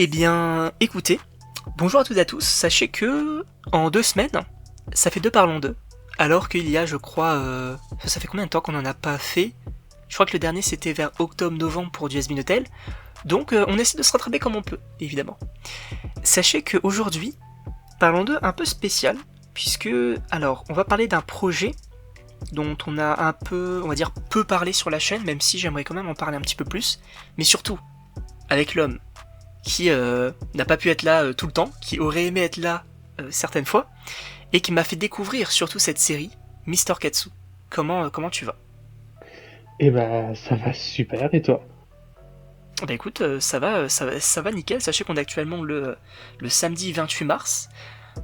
Eh bien, écoutez, bonjour à toutes et à tous. Sachez que en 2 semaines, ça fait deux Parlons d'eux. Alors qu'il y a, je crois, ça fait combien de temps qu'on n'en a pas fait? Je crois que le dernier c'était vers octobre-novembre pour du Has Been Hotel. Donc on essaie de se rattraper comme on peut, évidemment. Sachez qu'aujourd'hui, Parlons d'eux un peu spécial, puisque, alors, on va parler d'un projet dont on a un peu, on va dire, peu parlé sur la chaîne, même si j'aimerais quand même en parler un petit peu plus. Mais surtout, avec l'homme qui n'a pas pu être là tout le temps, qui aurait aimé être là certaines fois, et qui m'a fait découvrir surtout cette série, Mister Katsu. Comment tu vas? Eh ben, ça va super, et toi? Bah écoute, ça va nickel, sachez qu'on est actuellement le samedi 28 mars.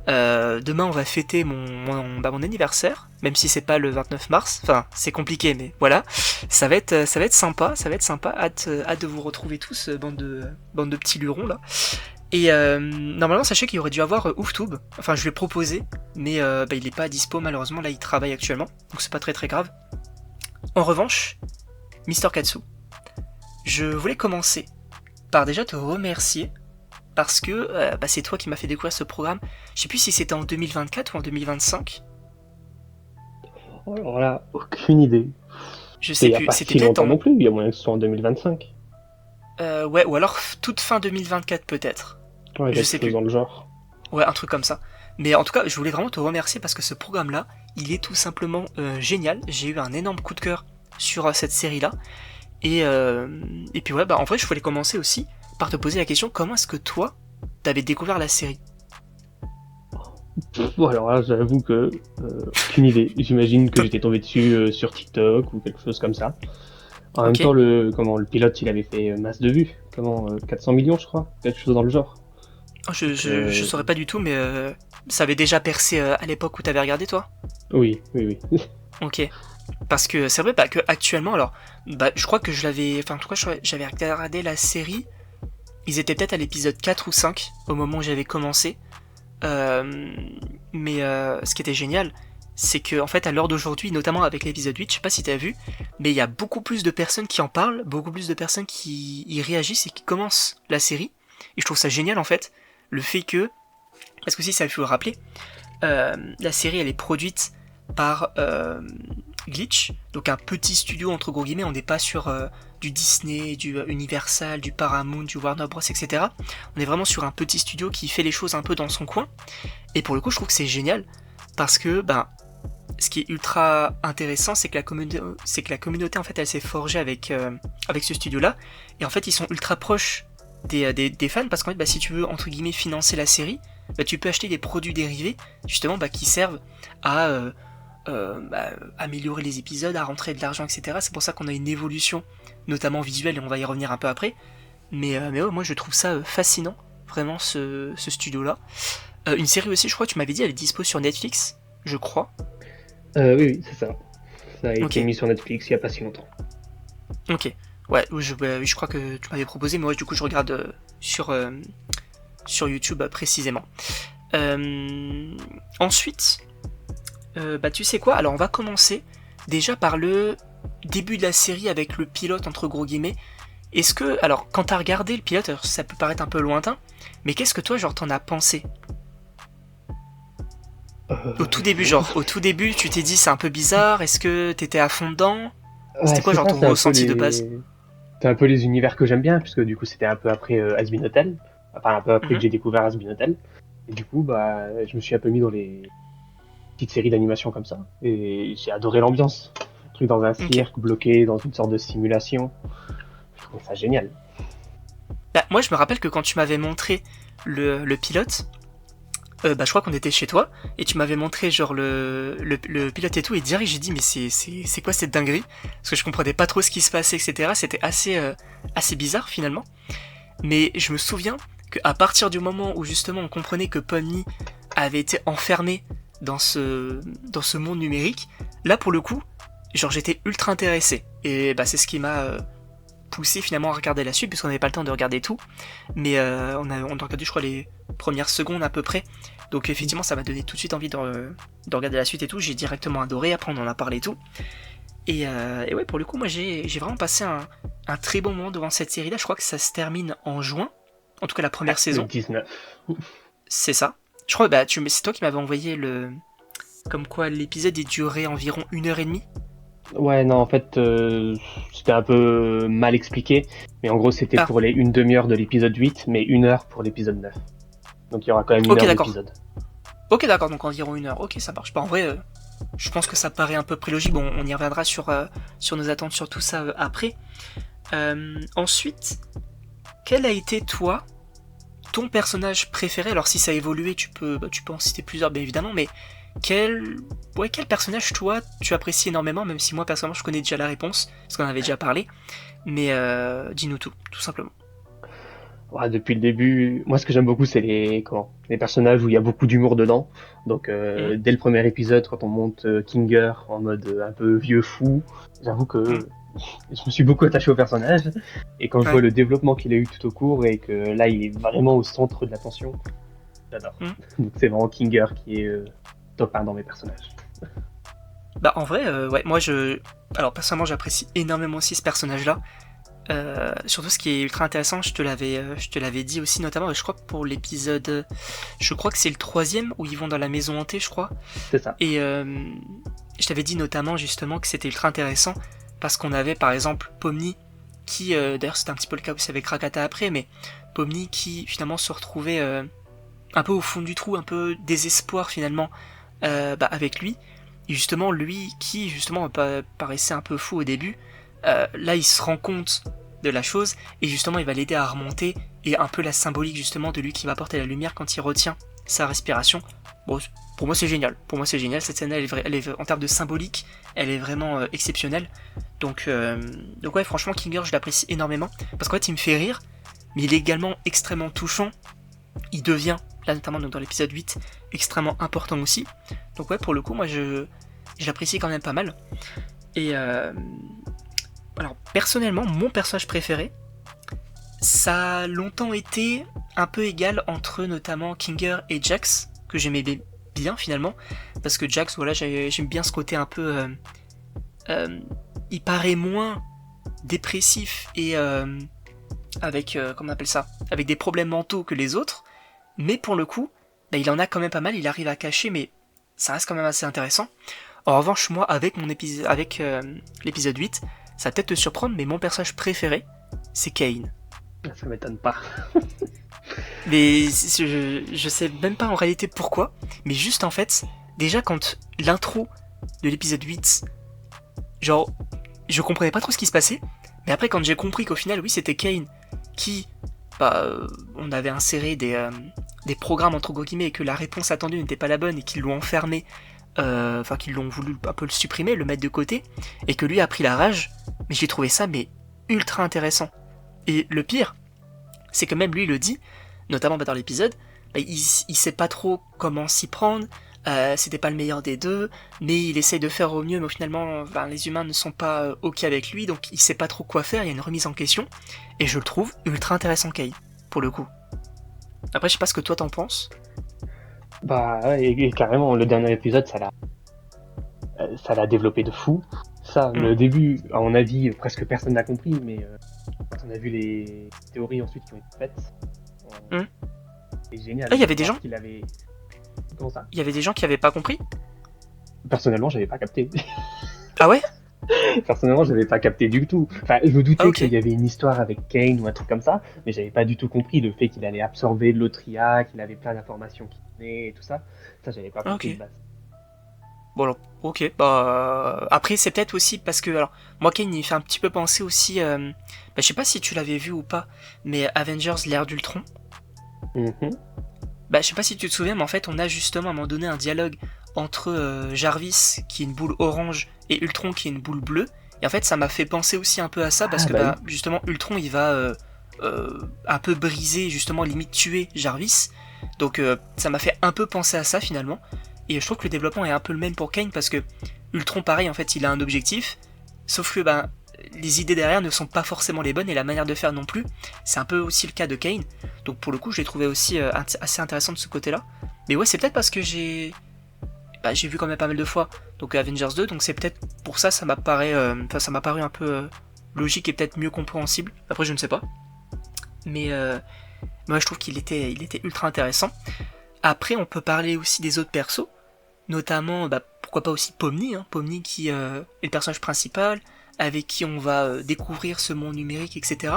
Demain on va fêter mon anniversaire, même si c'est pas le 29 mars, enfin c'est compliqué mais voilà, ça va être sympa, hâte de vous retrouver tous, bande de petits lurons là. Et normalement sachez qu'il aurait dû avoir Ouftube, enfin je lui ai proposé, mais il est pas dispo malheureusement, là il travaille actuellement, donc c'est pas très très grave. En revanche, Mister Katsu, je voulais commencer par déjà te remercier parce que c'est toi qui m'as fait découvrir ce programme. Je sais plus si c'était en 2024 ou en 2025. Alors là, aucune idée. Je Et sais il n'y a plus. pas C'était si peut-être longtemps en non plus, il y a moyen que ce soit en 2025. ouais, ou alors toute fin 2024 peut-être. Ouais, Je quelque sais chose plus. dans le genre. Ouais, un truc comme ça. Mais en tout cas, je voulais vraiment te remercier parce que ce programme-là, il est tout simplement génial. J'ai eu un énorme coup de cœur sur cette série-là. Et puis ouais, en vrai, je voulais commencer aussi par te poser la question comment est-ce que toi, t'avais découvert la série? Bon, alors là, j'avoue que aucune idée. J'imagine que j'étais tombé dessus sur TikTok ou quelque chose comme ça. En même temps, Ok. le pilote, il avait fait masse de vues. 400 millions, je crois. Quelque chose dans le genre. Donc, Je saurais pas du tout, mais ça avait déjà percé à l'époque où t'avais regardé toi? oui, oui, oui. Ok. Parce que c'est vrai que actuellement, alors, je crois que je l'avais. Enfin, en tout cas, j'avais regardé la série. Ils étaient peut-être à l'épisode 4 ou 5 au moment où j'avais commencé. Euh, mais ce qui était génial, c'est que en fait, à l'heure d'aujourd'hui, notamment avec l'épisode 8, je sais pas si t'as vu, mais il y a beaucoup plus de personnes qui en parlent, beaucoup plus de personnes qui y réagissent et qui commencent la série. Et je trouve ça génial en fait, le fait que. Parce que si ça il faut le rappeler, la série elle est produite par Glitch, donc un petit studio entre gros guillemets, on n'est pas sur du Disney, du Universal, du Paramount, du Warner Bros, etc. On est vraiment sur un petit studio qui fait les choses un peu dans son coin, et pour le coup je trouve que c'est génial, parce que ce qui est ultra intéressant, c'est que la communauté en fait elle s'est forgée avec ce studio là, et en fait ils sont ultra proches des fans, parce qu'en fait si tu veux entre guillemets financer la série, tu peux acheter des produits dérivés justement qui servent à améliorer les épisodes, à rentrer de l'argent, etc. C'est pour ça qu'on a une évolution, notamment visuelle, et on va y revenir un peu après. Mais ouais, moi je trouve ça fascinant, vraiment ce studio-là. Une série aussi, je crois, tu m'avais dit, elle est dispo sur Netflix, je crois. Oui, oui, c'est ça. Ça a Ok, été mis sur Netflix il n'y a pas si longtemps. ok. Ouais, oui, je crois que tu m'avais proposé, mais ouais, du coup je regarde sur YouTube précisément. Ensuite, tu sais quoi? Alors on va commencer déjà par le début de la série avec le pilote entre gros guillemets. Est-ce que, alors quand t'as regardé le pilote, alors, ça peut paraître un peu lointain, mais qu'est-ce que toi genre t'en as pensé? Au tout début, Euh, genre au tout début, tu t'es dit c'est un peu bizarre. Est-ce que t'étais à fond dedans? Ouais, C'était quoi c'est genre ça, ton ressenti de base? c'est un peu les univers que j'aime bien, puisque du coup c'était un peu après Has Been Hotel, enfin un peu après que Mhm. j'ai découvert Has Been Hotel, et du coup je me suis un peu mis dans les petites séries d'animation comme ça, et j'ai adoré l'ambiance. Un truc dans un Ok. cirque, bloqué dans une sorte de simulation, je trouvais ça génial. Moi je me rappelle que quand tu m'avais montré le pilote, je crois qu'on était chez toi, et tu m'avais montré genre le pilote et tout, et direct j'ai dit mais c'est quoi cette dinguerie? Parce que je comprenais pas trop ce qui se passait, etc. C'était assez bizarre finalement. Mais je me souviens qu'à partir du moment où justement on comprenait que Pomni avait été enfermé dans ce monde numérique, là pour le coup, genre j'étais ultra intéressé. Et c'est ce qui m'a poussé finalement à regarder la suite, puisqu'on n'avait pas le temps de regarder tout. Mais on a regardé je crois les premières secondes à peu près. Donc effectivement ça m'a donné tout de suite envie de regarder la suite et tout. J'ai directement adoré, après on en a parlé et tout. Et ouais, pour le coup, moi j'ai vraiment passé un très bon moment devant cette série-là. Je crois que ça se termine en juin, En tout cas la première saison. 19. C'est ça. Je crois bah c'est toi qui m'avais envoyé le comme quoi l'épisode il durait environ 1h30. Ouais, non, en fait, c'était un peu mal expliqué, mais en gros, c'était Ah. pour les une demi-heure de l'épisode 8, mais 1 heure pour l'épisode 9. Donc il y aura quand même une Ok, heure d'accord. d'épisode. Ok, d'accord, donc environ 1 heure. Ok, ça marche. Bah, en vrai, je pense que ça paraît à peu près logique. Bon, on y reviendra sur nos attentes sur tout ça après. Ensuite, quel a été, toi, ton personnage préféré? Alors, si ça a évolué, tu peux en citer plusieurs, bien évidemment, mais quel personnage, toi, tu apprécies énormément, même si moi, personnellement, je connais déjà la réponse, parce qu'on en avait déjà parlé. Mais dis-nous tout simplement. Ouais, depuis le début, moi, ce que j'aime beaucoup, c'est les personnages où il y a beaucoup d'humour dedans. Donc, Mhm, dès le premier épisode, quand on monte Kinger en mode un peu vieux fou, j'avoue que mhm, je me suis beaucoup attaché au personnage. Et quand je vois ouais, le développement qu'il a eu tout au cours et que là, il est vraiment au centre de l'attention, j'adore. mhm. Donc, c'est vraiment Kinger qui est top 1 dans mes personnages. Bah, en vrai, ouais, alors, personnellement, j'apprécie énormément aussi ce personnage-là. Surtout ce qui est ultra intéressant, je te l'avais dit aussi notamment, je crois que pour l'épisode, je crois que c'est le troisième où ils vont dans la maison hantée, je crois. C'est ça. Et je t'avais dit notamment justement que c'était ultra intéressant parce qu'on avait par exemple Pomni qui, d'ailleurs c'était un petit peu le cas aussi avec Rakata après, mais Pomni qui finalement se retrouvait un peu au fond du trou, un peu désespoir finalement avec lui. Et justement lui qui justement paraissait un peu fou au début, là il se rend compte de la chose et justement il va l'aider à remonter et un peu la symbolique justement de lui qui va apporter la lumière quand il retient sa respiration. Bon, pour moi c'est génial. Pour moi c'est génial. Cette scène elle est en termes de symbolique, elle est vraiment exceptionnelle. Donc ouais franchement Kinger je l'apprécie énormément parce qu'en fait il me fait rire, mais il est également extrêmement touchant. Il devient là notamment dans l'épisode 8 extrêmement important aussi. Donc ouais pour le coup moi je l'apprécie quand même pas mal. Et alors personnellement mon personnage préféré ça a longtemps été un peu égal entre notamment Kinger et Jax, que j'aimais bien finalement, parce que Jax, voilà, j'aime bien ce côté un peu... il paraît moins dépressif et avec, comment on appelle ça, avec des problèmes mentaux que les autres, mais pour le coup, bah, il en a quand même pas mal, il arrive à cacher, mais ça reste quand même assez intéressant. En revanche, moi, avec l'épisode 8, ça va peut-être te surprendre, mais mon personnage préféré, c'est Kane. Ça m'étonne pas. Mais je sais même pas en réalité pourquoi, mais juste en fait, déjà quand l'intro de l'épisode 8, genre, je comprenais pas trop ce qui se passait, mais après quand j'ai compris qu'au final, oui, c'était Kane qui, on avait inséré des programmes entre guillemets et que la réponse attendue n'était pas la bonne et qu'ils l'ont enfermé, enfin qu'ils l'ont voulu un peu le supprimer, le mettre de côté, et que lui a pris la rage, mais j'ai trouvé ça mais ultra intéressant. Et le pire, c'est que même lui le dit, notamment dans l'épisode, il sait pas trop comment s'y prendre, c'était pas le meilleur des deux, mais il essaye de faire au mieux, mais finalement les humains ne sont pas ok avec lui, donc il sait pas trop quoi faire, il y a une remise en question, et je le trouve ultra intéressant Kay, pour le coup. Après je sais pas ce que toi t'en penses. Bah, ouais, et carrément, le dernier épisode, ça l'a développé de fou. Ça, Mm. le début, à mon avis, presque personne n'a compris, mais quand on a vu les théories ensuite qui ont été faites, Mm. c'est génial. Ah, il y avait de des voir gens qu'il avait... Comment ça? Il y avait des gens qui avaient pas compris. Personnellement, j'avais pas capté. Ah ouais. Personnellement, j'avais pas capté du tout. Enfin, je me Ah doutais ok. qu'il y avait une histoire avec Kane ou un truc comme ça, mais j'avais pas du tout compris le fait qu'il allait absorber l'autre IA, qu'il avait plein d'informations qui venaient et tout ça. Ça, j'avais pas Ah, compris ok. de base. Bon alors, ok, après c'est peut-être aussi parce que, alors, moi Kane il fait un petit peu penser aussi, je sais pas si tu l'avais vu ou pas, mais Avengers l'ère d'Ultron, Mhm. je sais pas si tu te souviens, mais en fait on a justement à un moment donné un dialogue entre Jarvis qui est une boule orange et Ultron qui est une boule bleue, et en fait ça m'a fait penser aussi un peu à ça parce Ah, que bah oui. justement Ultron il va un peu briser, justement limite tuer Jarvis, donc ça m'a fait un peu penser à ça finalement. Et je trouve que le développement est un peu le même pour Kane parce que Ultron, pareil, en fait, il a un objectif, sauf que les idées derrière ne sont pas forcément les bonnes et la manière de faire non plus. C'est un peu aussi le cas de Kane. Donc pour le coup, je l'ai trouvé aussi assez intéressant de ce côté-là. Mais ouais, c'est peut-être parce que j'ai vu quand même pas mal de fois donc Avengers 2, donc c'est peut-être pour ça ça m'a ça m'a paru un peu logique et peut-être mieux compréhensible. Après, je ne sais pas. Mais Moi, je trouve il était ultra intéressant. Après, on peut parler aussi des autres persos, notamment, pourquoi pas aussi Pomni, hein, Pomni qui est le personnage principal, avec qui on va découvrir ce monde numérique, etc.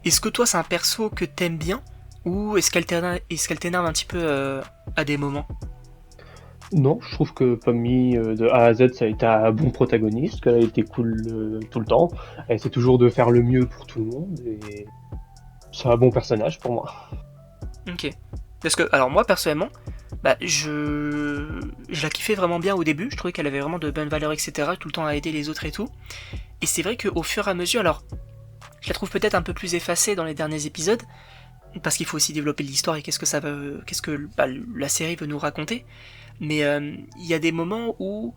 Est-ce que toi, c'est un perso que t'aimes bien, ou est-ce qu'elle t'énerve un petit peu à des moments? Non, je trouve que Pommy, de A à Z, ça a été un bon protagoniste, qu'elle a été cool tout le temps. Elle essaie toujours de faire le mieux pour tout le monde, et c'est un bon personnage pour moi. Ok. Parce que, alors moi, personnellement, je la kiffais vraiment bien au début, je trouvais qu'elle avait vraiment de bonnes valeurs, etc., tout le temps à aider les autres et tout. Et c'est vrai qu'au fur et à mesure, alors, je la trouve peut-être un peu plus effacée dans les derniers épisodes, parce qu'il faut aussi développer l'histoire et qu'est-ce que la série veut nous raconter. Mais il y a des moments où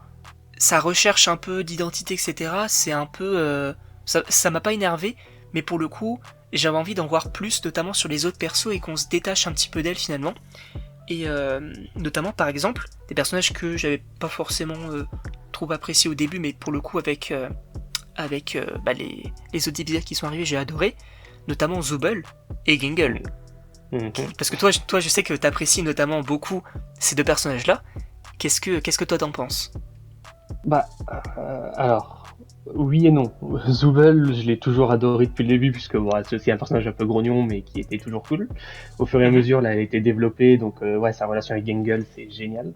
sa recherche un peu d'identité, etc., c'est un peu... ça m'a pas énervé, mais pour le coup, j'avais envie d'en voir plus, notamment sur les autres persos, et qu'on se détache un petit peu d'elle finalement. Et notamment, par exemple, des personnages que j'avais pas forcément trop appréciés au début, mais pour le coup, avec les autres épisodes qui sont arrivés, j'ai adoré, notamment Zooble et Gangle. Mhm. Parce que toi, je sais que t'apprécies notamment beaucoup ces deux personnages-là. Qu'est-ce que toi t'en penses? Bah, alors, oui et non. Zooble, je l'ai toujours adoré depuis le début, puisque bon, c'est aussi un personnage un peu grognon, mais qui était toujours cool. Au fur et à Mhm. mesure, là, elle a été développée, donc ouais, sa relation avec Gangle, c'est génial.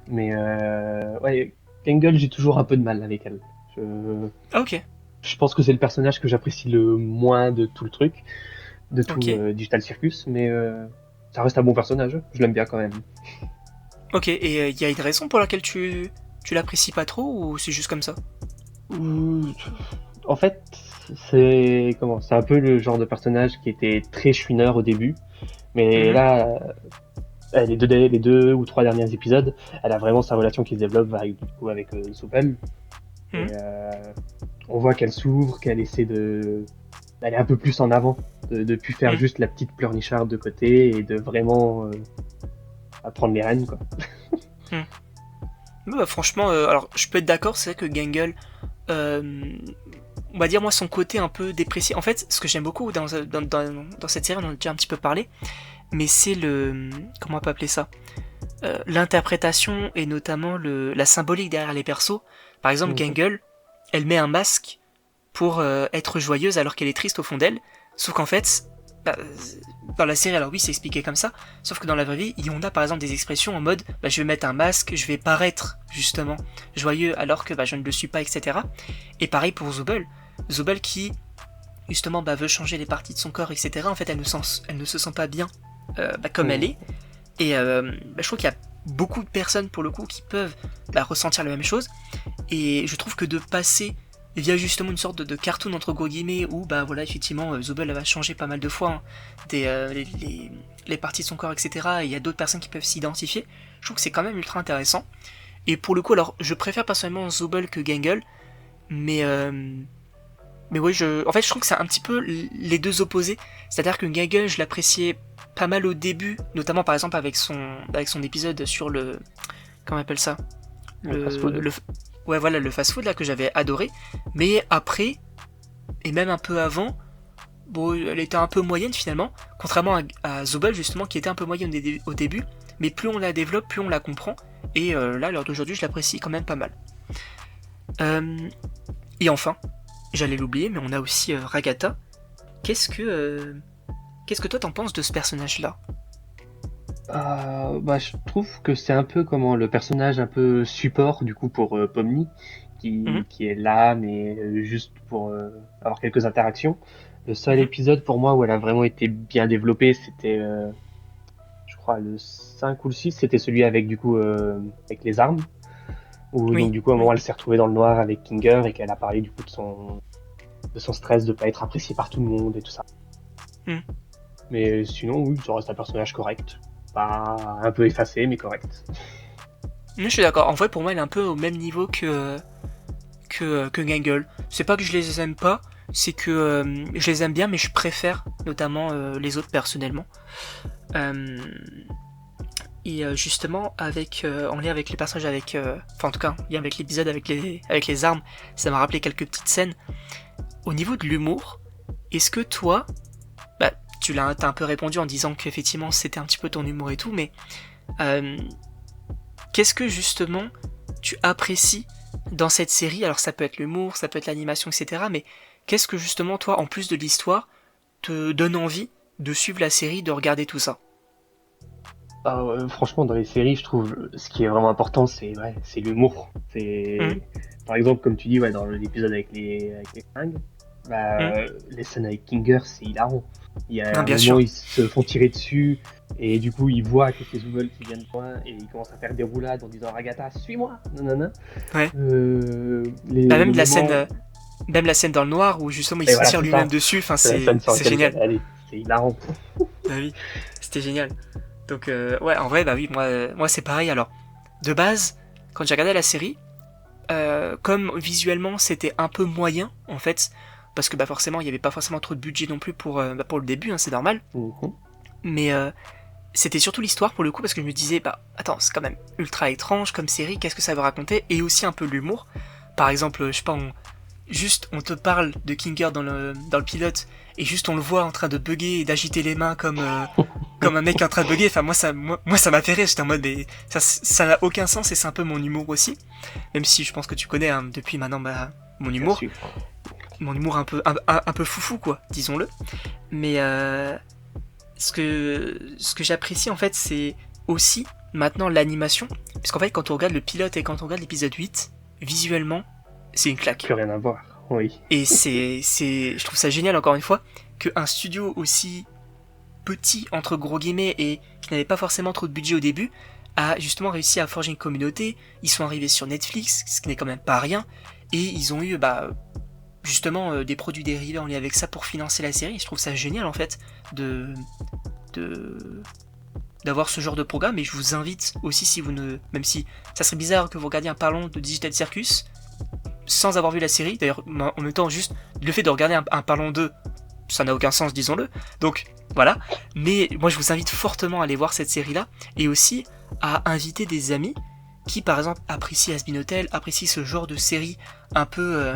Mais ouais, Gangle, j'ai toujours un peu de mal avec elle. Je, Ah, ok, je pense que c'est le personnage que j'apprécie le moins de tout le truc, de ok, tout Digital Circus, mais ça reste un bon personnage, je l'aime bien quand même. ok. Et il y a une raison pour laquelle tu l'apprécies pas trop, ou c'est juste comme ça? Ouh, en fait, c'est un peu le genre de personnage qui était très chouineur au début, mais Mhm. là, les deux ou trois derniers épisodes, elle a vraiment sa relation qui se développe avec, du coup, avec Soupel, et Mhm. on voit qu'elle s'ouvre, qu'elle essaie de d'aller un peu plus en avant, de plus faire Mhm. juste la petite pleurnicharde de côté et de vraiment prendre les rênes, quoi. Mhm. Franchement, alors je peux être d'accord, c'est vrai que Gangle, euh, on va dire moi son côté un peu déprécié. En fait, ce que j'aime beaucoup dans cette série, on en a déjà un petit peu parlé, mais c'est comment on peut appeler ça? L'interprétation et notamment la symbolique derrière les persos. Par exemple, Mhm. Gangle, elle met un masque pour être joyeuse alors qu'elle est triste au fond d'elle. Sauf qu'en fait, bah, dans la série, alors oui, c'est expliqué comme ça. Sauf que dans la vraie vie, on a par exemple des expressions en mode je vais mettre un masque, je vais paraître justement joyeux alors que je ne le suis pas, etc. Et pareil pour Zooble. Zooble qui justement veut changer les parties de son corps, etc. En fait, elle ne se sent pas bien comme elle Mhm. est. Et je trouve qu'il y a beaucoup de personnes pour le coup qui peuvent ressentir la même chose. Et je trouve que de passer via justement une sorte de cartoon entre gros guillemets où voilà effectivement Zobel va changer pas mal de fois hein, les parties de son corps, etc. Et il y a d'autres personnes qui peuvent s'identifier. Je trouve que c'est quand même ultra intéressant. Et pour le coup, alors je préfère personnellement Zobel que Gangle, mais oui, en fait, je trouve que c'est un petit peu les deux opposés. C'est-à-dire que Gangle, je l'appréciais pas mal au début, notamment par exemple avec son épisode sur le, comment on appelle ça, Le fast-food. ouais voilà le fast-food là que j'avais adoré. Mais après et même un peu avant, bon, elle était un peu moyenne finalement, contrairement à Zobel justement qui était un peu moyenne au début. Mais plus on la développe, plus on la comprend. Et là, à l'heure d'aujourd'hui, je l'apprécie quand même pas mal. Euh, et enfin, j'allais l'oublier, mais on a aussi Ragata. Qu'est-ce que qu'est-ce que toi t'en penses de ce personnage-là? Bah, je trouve que c'est un peu comment le personnage un peu support du coup pour Pomni Mhm, qui est là mais juste pour avoir quelques interactions. Le seul mhm. épisode pour moi où elle a vraiment été bien développée, c'était je crois le 5 ou le 6, c'était celui avec du coup avec les armes où donc Oui, du coup à un moment oui. elle s'est retrouvée dans le noir avec Kinger et qu'elle a parlé du coup de son stress de pas être appréciée par tout le monde et tout ça. Mhm. Mais sinon oui, ça reste un personnage correct. Pas un peu effacé mais correct. Mais je suis d'accord. En vrai, pour moi, elle est un peu au même niveau que Gangle. C'est pas que je les aime pas, c'est que je les aime bien, mais je préfère notamment les autres personnellement. Euh, et justement, en lien avec les personnages, enfin en tout cas, en lien avec l'épisode avec les armes, ça m'a rappelé quelques petites scènes. Au niveau de l'humour, est-ce que toi, t'as un peu répondu en disant qu'effectivement c'était un petit peu ton humour et tout, mais qu'est-ce que justement tu apprécies dans cette série? Alors ça peut être l'humour, ça peut être l'animation, etc. Mais qu'est-ce que justement toi, en plus de l'histoire, te donne envie de suivre la série, de regarder tout ça? Franchement, dans les séries, je trouve ce qui est vraiment important, c'est l'humour. Hum, Par exemple, comme tu dis, dans l'épisode avec les fringues, hum. les scènes avec Kinger, c'est hilarant. Il y a Non, un bien moment, sûr. ils se font tirer dessus, et du coup, ils voient que c'est Zooble qui vient de loin, et ils commencent à faire des roulades en disant Agatha, suis-moi! Nanana. Ouais. Bah, Le moment. même la scène dans le noir où justement il Et se voilà, tire c'est ça. lui-même dessus, enfin C'est la scène sur c'est laquelle génial. j'allais aller. C'est hilarant. Bah oui, c'était génial. Donc ouais, en vrai, bah oui, moi c'est pareil. Alors, de base, quand j'ai regardé la série, comme visuellement c'était un peu moyen en fait, parce que bah forcément il y avait pas forcément trop de budget non plus pour le début, hein, c'est normal. Mhm. Mais c'était surtout l'histoire pour le coup parce que je me disais bah attends c'est quand même ultra étrange comme série, qu'est-ce que ça veut raconter, et aussi un peu l'humour. Par exemple, je sais pas, juste on te parle de Kinger dans le pilote et juste on le voit en train de bugger et d'agiter les mains comme un mec en train de bugger. Enfin moi ça m'a fait rire, j'étais en mode mais ça n'a aucun sens et c'est un peu mon humour aussi. Même si je pense que tu connais hein, depuis maintenant bah, mon Bien humour, sûr. un peu foufou quoi, disons-le. Mais ce que j'apprécie en fait c'est aussi maintenant l'animation, puisqu'en fait quand on regarde le pilote et quand on regarde l'épisode 8, visuellement c'est une claque. Plus rien à voir. Oui. Et je trouve ça génial encore une fois qu'un studio aussi petit entre gros guillemets et qui n'avait pas forcément trop de budget au début a justement réussi à forger une communauté. Ils sont arrivés sur Netflix, ce qui n'est quand même pas rien, et ils ont eu bah justement des produits dérivés en lien avec ça pour financer la série. Et je trouve ça génial en fait de de d'avoir ce genre de programme, et je vous invite aussi, si vous ne, même si ça serait bizarre que vous regardiez un parlon de Digital Circus sans avoir vu la série, d'ailleurs en même temps juste le fait de regarder un parlon 2 ça n'a aucun sens disons-le, donc voilà, mais moi je vous invite fortement à aller voir cette série là, et aussi à inviter des amis qui par exemple apprécient Has Been Hotel, apprécient ce genre de série un peu,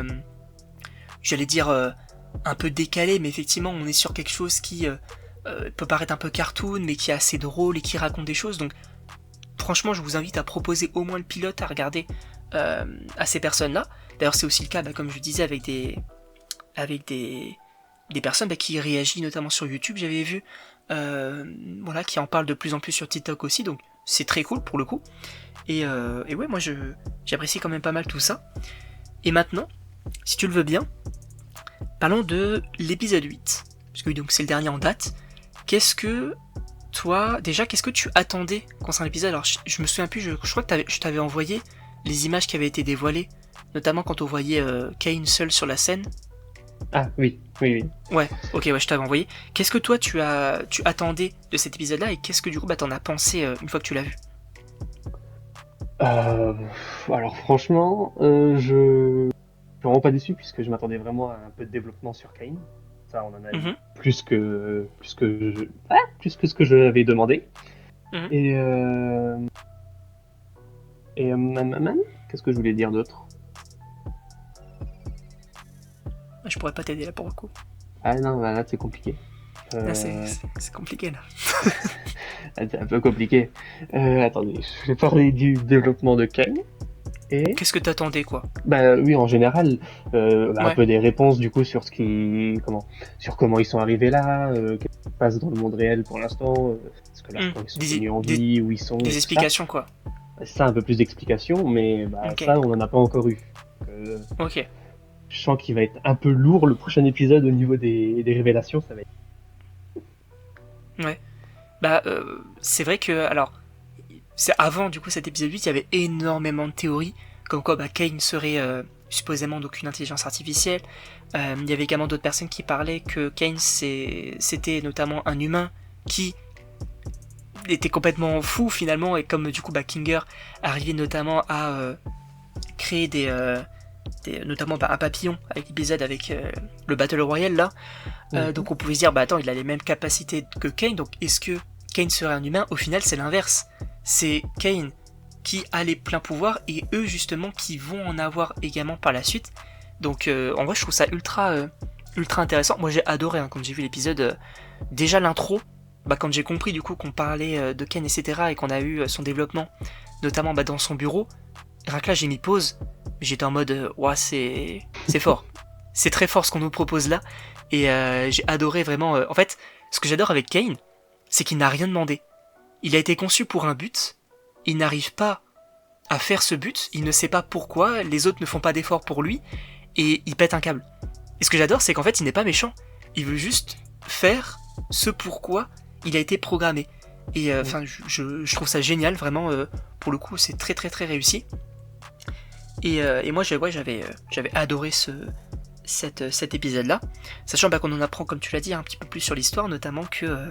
j'allais dire un peu décalé, mais effectivement on est sur quelque chose qui peut paraître un peu cartoon mais qui est assez drôle et qui raconte des choses, donc franchement je vous invite à proposer au moins le pilote à regarder à ces personnes-là. D'ailleurs c'est aussi le cas, bah, comme je disais, avec des personnes bah, qui réagissent notamment sur YouTube, j'avais vu, voilà, qui en parlent de plus en plus sur TikTok aussi, donc c'est très cool pour le coup. Et ouais, moi j'apprécie quand même pas mal tout ça. Et maintenant, si tu le veux bien, parlons de l'épisode 8, parce que donc c'est le dernier en date. Qu'est-ce que qu'est-ce que tu attendais concernant l'épisode? Alors je me souviens plus, je crois que je t'avais envoyé les images qui avaient été dévoilées, notamment quand on voyait Kane seul sur la scène. Ah oui, oui, oui. Ouais, ok, ouais, je t'avais envoyé. Qu'est-ce que toi tu attendais de cet épisode-là, et qu'est-ce que du coup bah, t'en as pensé une fois que tu l'as vu? Euh, alors franchement, je suis vraiment pas déçu puisque je m'attendais vraiment à un peu de développement sur Kane. Ça, on en a eu Mhm, plus que ce que je avais demandé. mhm. Et qu'est-ce que je voulais dire d'autre? Je pourrais pas t'aider là pour le coup. Ah non, bah là c'est compliqué. Là Euh, c'est compliqué là. Là, c'est un peu compliqué. Attendez, je vais parler du développement de Kane. Et Qu'est-ce que t'attendais quoi? bah oui, en général, un Ouais. peu des réponses du coup sur comment ils sont arrivés là, qu'est-ce qui se passe dans le monde réel pour l'instant, est-ce que Hmm. l'instant ils sont Des, tenus en des, vie, où ils sont et des tout ça. explications quoi. C'est ça, un peu plus d'explications, mais bah, Ok. ça on en a pas encore eu. Ok. Je sens qu'il va être un peu lourd le prochain épisode au niveau des révélations, ça va être. Ouais. Bah c'est vrai que alors c'est avant du coup cet épisode 8, il y avait énormément de théories comme quoi bah, Kane serait supposément donc une intelligence artificielle. Il y avait également d'autres personnes qui parlaient que Kane c'était notamment un humain qui était complètement fou finalement, et comme du coup bah, Kinger arrivait notamment à créer notamment bah, un papillon avec l'épisode avec le Battle Royale là. Mhm. Donc on pouvait se dire bah attends il a les mêmes capacités que Kane, donc est-ce que Kane serait un humain? Au final c'est l'inverse, c'est Kane qui a les pleins pouvoirs et eux justement qui vont en avoir également par la suite. Donc en vrai je trouve ça ultra intéressant. Moi j'ai adoré hein, quand j'ai vu l'épisode, déjà l'intro, quand j'ai compris du coup qu'on parlait de Ken, etc., et qu'on a eu son développement, notamment dans son bureau, rien que là j'ai mis pause, j'étais en mode, ouah, c'est fort. C'est très fort ce qu'on nous propose là, et j'ai adoré vraiment... en fait, ce que j'adore avec Kane, c'est qu'il n'a rien demandé. Il a été conçu pour un but, il n'arrive pas à faire ce but, il ne sait pas pourquoi, les autres ne font pas d'efforts pour lui, et il pète un câble. Et ce que j'adore, c'est qu'en fait, il n'est pas méchant. Il veut juste faire ce pourquoi il a été programmé. Et je trouve ça génial, vraiment, pour le coup, c'est très très très réussi. Et moi, j'avais adoré cet épisode-là, sachant qu'on en apprend, comme tu l'as dit, un petit peu plus sur l'histoire, notamment que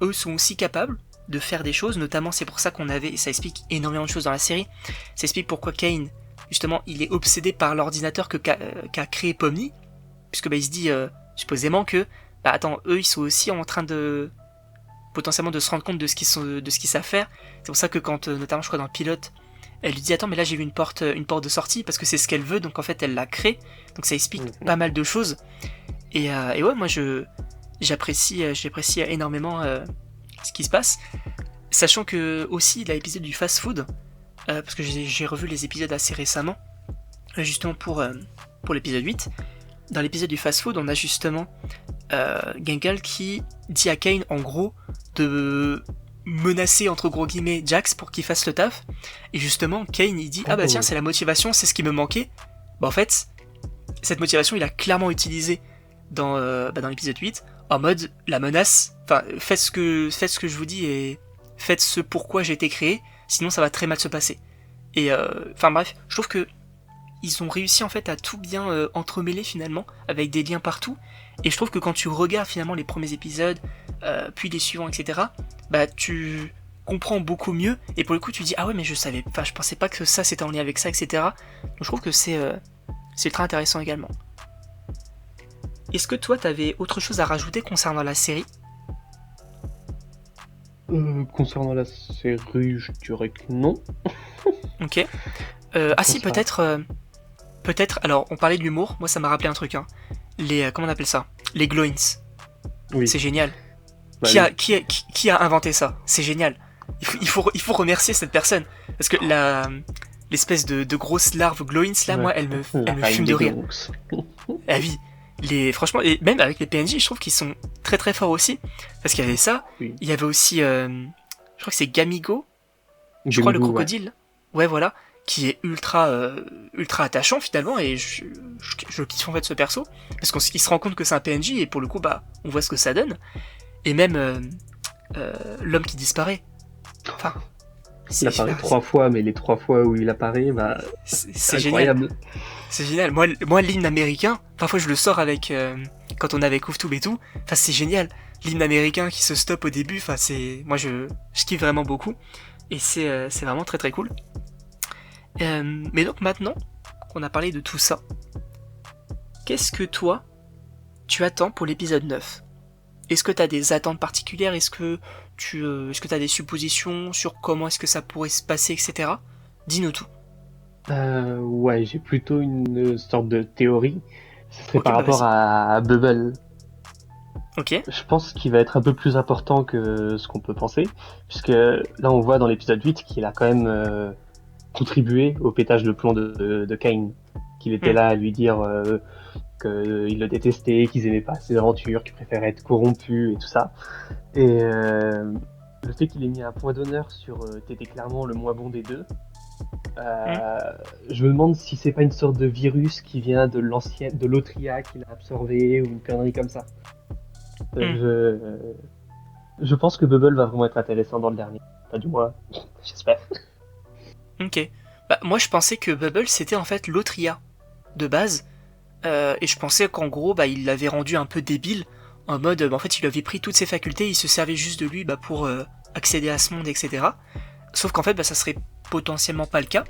eux sont aussi capables de faire des choses, notamment c'est pour ça ça explique énormément de choses dans la série, ça explique pourquoi Kane, justement, il est obsédé par l'ordinateur qu'a créé Pomni, puisque il se dit supposément que, attends, eux ils sont aussi en train de potentiellement de se rendre compte de ce qu'ils savent faire. C'est pour ça que quand, notamment je crois dans le pilote, elle lui dit attends mais là j'ai vu une porte de sortie, parce que c'est ce qu'elle veut, donc en fait elle la crée, donc ça explique pas mal de choses. Et ouais, moi j'apprécie énormément ce qui se passe, sachant que aussi l'épisode du fast food, parce que j'ai revu les épisodes assez récemment, justement pour l'épisode 8. Dans l'épisode du fast food, on a justement Gengal qui dit à Kane en gros de menacer entre gros guillemets Jax pour qu'il fasse le taf, et justement Kane il dit ah bah tiens, c'est la motivation, c'est ce qui me manquait. En fait cette motivation il a clairement utilisé dans l'épisode 8 en mode la menace, enfin faites ce que je vous dis et faites ce pourquoi j'ai été créé, sinon ça va très mal se passer. Et bref, je trouve que ils ont réussi en fait à tout bien entremêler finalement, avec des liens partout, et je trouve que quand tu regardes finalement les premiers épisodes, puis les suivants, etc., tu comprends beaucoup mieux, et pour le coup tu dis ah ouais mais je pensais pas que ça c'était en lien avec ça, etc. Donc je trouve que c'est très intéressant également. Est-ce que toi t'avais autre chose à rajouter concernant la série ? Concernant la série, je dirais que non. Ok. Si, peut-être, alors on parlait de l'humour, moi ça m'a rappelé un truc, hein. Comment on appelle ça ? Les Gloins. Oui. C'est génial. Qui a inventé ça ? C'est génial. Il faut remercier cette personne, parce que l'espèce de grosse larve Gloins là, moi elle me fume de rire. Ah oui. Franchement, et même avec les PNJ, je trouve qu'ils sont très très forts aussi, parce qu'il y avait ça, oui. Il y avait aussi, je crois que c'est Gamigo, je crois le crocodile, ouais voilà, qui est ultra attachant finalement, et je kiffe en fait ce perso, parce qu'il se rend compte que c'est un PNJ, et pour le coup on voit ce que ça donne, et même l'homme qui disparaît, enfin... Il apparaît 3 fois, mais les 3 fois où il apparaît, c'est incroyable. Génial. C'est génial. Moi, l'hymne américain, parfois je le sors avec quand on est avec Ouftube et tout. Enfin, c'est génial. L'hymne américain qui se stoppe au début. Enfin, moi je kiffe vraiment beaucoup. Et c'est vraiment très très cool. Mais donc maintenant qu'on a parlé de tout ça, qu'est-ce que toi tu attends pour l'épisode 9 ? Est-ce que tu as des attentes particulières ? Est-ce que tu as des suppositions sur comment est-ce que ça pourrait se passer, etc. Dis-nous tout. Ouais, j'ai plutôt une sorte de théorie. Ce serait par rapport à Bubble. Ok. Je pense qu'il va être un peu plus important que ce qu'on peut penser, puisque là on voit dans l'épisode 8 qu'il a quand même contribué au pétage de plomb de Kane, qu'il était là à lui dire qu'ils le détestaient, qu'ils aimaient pas ses aventures, qu'ils préféraient être corrompus et tout ça. Et le fait qu'il ait mis un point d'honneur sur t'étais clairement le moins bon des deux, je me demande si c'est pas une sorte de virus qui vient de l'autre IA qu'il a absorbé, ou une connerie comme ça. Je pense que Bubble va vraiment être intéressant dans le dernier. Enfin, du moins, j'espère. Ok. Moi je pensais que Bubble c'était en fait l'autre IA de base. Et je pensais qu'en gros il l'avait rendu un peu débile, en mode en fait il avait pris toutes ses facultés, il se servait juste de lui pour accéder à ce monde, etc. Sauf qu'en fait ça serait potentiellement pas le cas.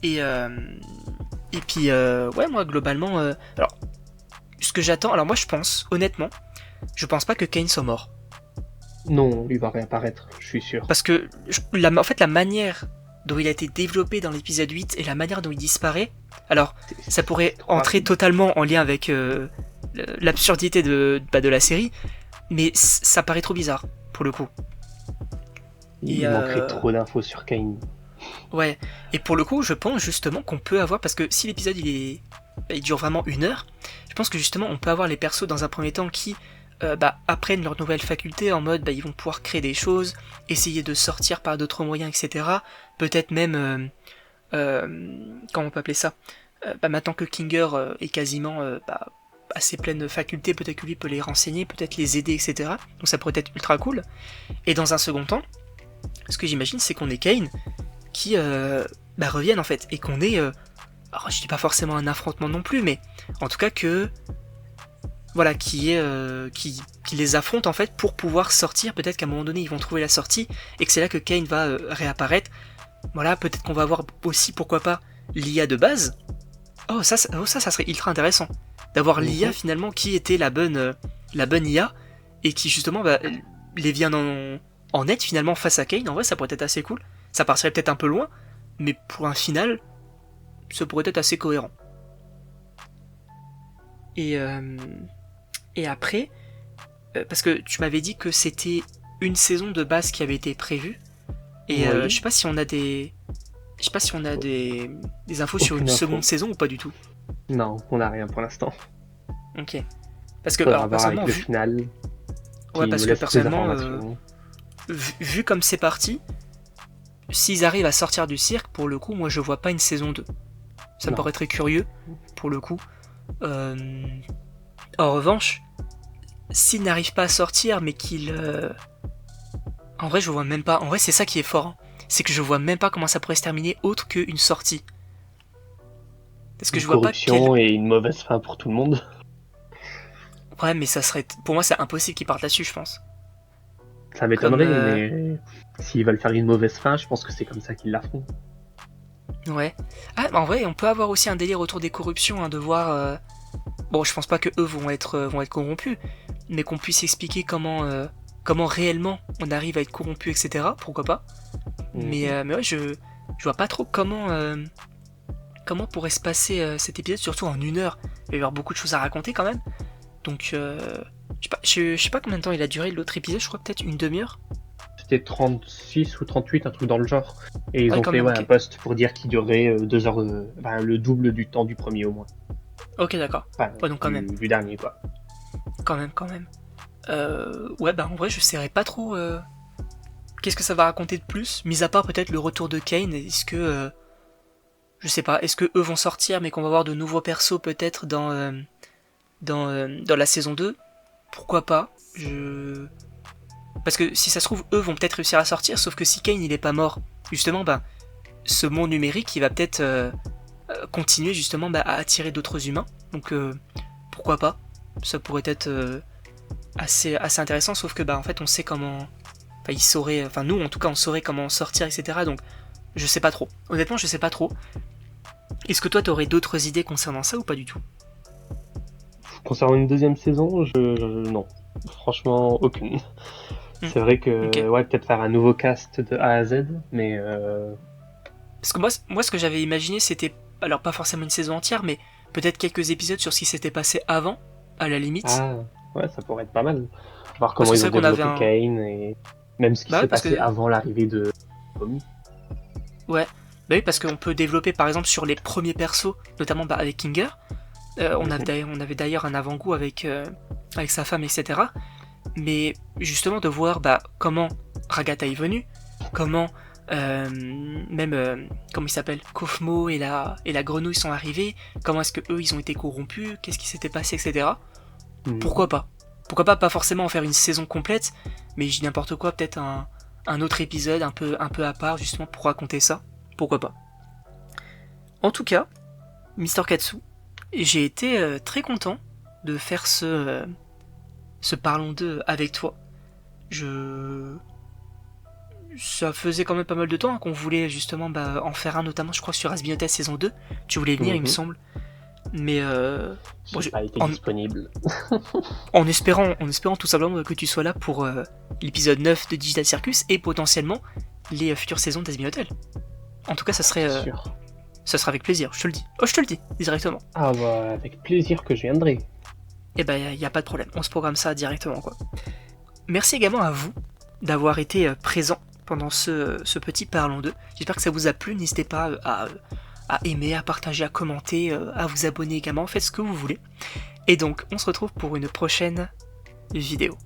Et puis ouais, moi globalement alors ce que j'attends, alors moi je pense honnêtement, je pense pas que Kane soit mort. Non, il va réapparaître, je suis sûr. Parce que en fait la manière dont il a été développé dans l'épisode 8 et la manière dont il disparaît, alors ça pourrait entrer totalement en lien avec l'absurdité de la série, Mais ça paraît trop bizarre, pour le coup. Il manquerait trop d'infos sur Kane. Ouais, et pour le coup, je pense justement qu'on peut avoir, parce que si l'épisode il dure vraiment 1 heure, je pense que justement on peut avoir les persos dans un premier temps qui apprennent leurs nouvelles facultés en mode ils vont pouvoir créer des choses, essayer de sortir par d'autres moyens, etc. Peut-être même, comment on peut appeler ça, maintenant que Kinger est quasiment à ses pleines facultés, peut-être que lui peut les renseigner, peut-être les aider, etc. Donc ça pourrait être ultra cool. Et dans un second temps, ce que j'imagine c'est qu'on est Kane qui reviennent en fait, et qu'on ait, alors je dis pas forcément un affrontement non plus, mais en tout cas que, voilà, qui les affronte en fait pour pouvoir sortir, peut-être qu'à un moment donné ils vont trouver la sortie, et que c'est là que Kane va réapparaître, voilà, peut-être qu'on va avoir aussi, pourquoi pas, l'IA de base. Ça serait ultra intéressant, d'avoir l'IA finalement qui était la bonne IA, et qui justement les vient en aide finalement face à Kane. En vrai ça pourrait être assez cool. Ça partirait peut-être un peu loin, mais pour un final, ça pourrait être assez cohérent. Et après, parce que tu m'avais dit que c'était une saison de base qui avait été prévue, et je sais pas si on a des infos sur une seconde saison ou pas du tout. Non, on n'a rien pour l'instant. Ok. Parce que personnellement, avec le final. Ouais, parce que personnellement, vu comme c'est parti, s'ils arrivent à sortir du cirque, pour le coup, moi je vois pas une saison 2. Ça me paraît très curieux, pour le coup. En revanche, s'ils n'arrivent pas à sortir, mais qu'ils... En vrai, je vois même pas... En vrai, c'est ça qui est fort. Hein. C'est que je vois même pas comment ça pourrait se terminer autre qu'une sortie. Parce que je vois pas corruption et une mauvaise fin pour tout le monde. Ouais, mais ça serait... Pour moi, c'est impossible qu'ils partent là-dessus, je pense. Ça m'étonnerait, mais s'ils veulent faire une mauvaise fin, je pense que c'est comme ça qu'ils la feront. Ouais. Ah, en vrai, on peut avoir aussi un délire autour des corruptions, hein, de voir... Bon, je pense pas que eux vont être corrompus, mais qu'on puisse expliquer comment réellement on arrive à être corrompu, etc. Pourquoi pas. Mais ouais, je vois pas trop comment pourrait se passer cet épisode, surtout en 1 heure. Il va y avoir beaucoup de choses à raconter quand même. Donc, je sais pas combien de temps il a duré l'autre épisode, je crois peut-être une demi-heure. C'était 36 ou 38, un truc dans le genre. Et ils ont fait un post pour dire qu'il durerait 2 heures, le double du temps du premier au moins. Ok, d'accord. Ouais, donc quand même. Du dernier, quoi. Quand même. Ouais, en vrai, je saurais pas trop qu'est-ce que ça va raconter de plus, mis à part peut-être le retour de Kane. Est-ce que... je sais pas, est-ce que eux vont sortir, mais qu'on va voir de nouveaux persos peut-être dans la saison 2 ? Pourquoi pas ? Parce que si ça se trouve, eux vont peut-être réussir à sortir, sauf que si Kane il est pas mort, justement, ce monde numérique il va peut-être continuer justement à attirer d'autres humains. Donc pourquoi pas ? Ça pourrait être assez intéressant, sauf que en fait on sait comment... il saurait... Enfin nous en tout cas on saurait comment sortir, etc. Donc je sais pas trop. Honnêtement je sais pas trop. Est-ce que toi t'aurais d'autres idées concernant ça ou pas du tout ? Concernant une deuxième saison, non. Franchement, aucune. C'est vrai que, ouais, peut-être faire un nouveau cast de A à Z, mais... Parce que moi, ce que j'avais imaginé, c'était, alors pas forcément une saison entière, mais peut-être quelques épisodes sur ce qui s'était passé avant, à la limite. Ah, ouais, ça pourrait être pas mal. Voir comment ils ont développé Kane, et même ce qui s'est passé avant l'arrivée de Tommy. Ouais, oui, parce qu'on peut développer, par exemple, sur les premiers persos, notamment avec Kinger. On avait d'ailleurs un avant-goût avec sa femme, etc. Mais justement de voir comment Ragatha est venue, comment comment il s'appelle, Kofmo et la grenouille sont arrivés, comment est-ce que eux ils ont été corrompus, qu'est-ce qui s'était passé, etc. Pourquoi pas forcément en faire une saison complète, mais je dis n'importe quoi, peut-être un autre épisode un peu à part justement pour raconter ça, pourquoi pas. En tout cas, Mister Katsu, j'ai été très content de faire ce Parlons d'eux avec toi. Ça faisait quand même pas mal de temps qu'on voulait justement en faire un, notamment je crois sur Asbinotes saison 2. Tu voulais venir il me semble. Mais j'ai pas été disponible. en espérant tout simplement que tu sois là pour l'épisode 9 de Digital Circus et potentiellement les futures saisons d'Asbinotel. En tout cas ça serait... ça sera avec plaisir, je te le dis. Oh, je te le dis, directement. Ah avec plaisir que je viendrai. et ben il n'y a pas de problème, on se programme ça directement quoi. Merci également à vous d'avoir été présent pendant ce petit Parlons d'eux. J'espère que ça vous a plu, n'hésitez pas à aimer, à partager, à commenter, à vous abonner également, faites ce que vous voulez. Et donc on se retrouve pour une prochaine vidéo.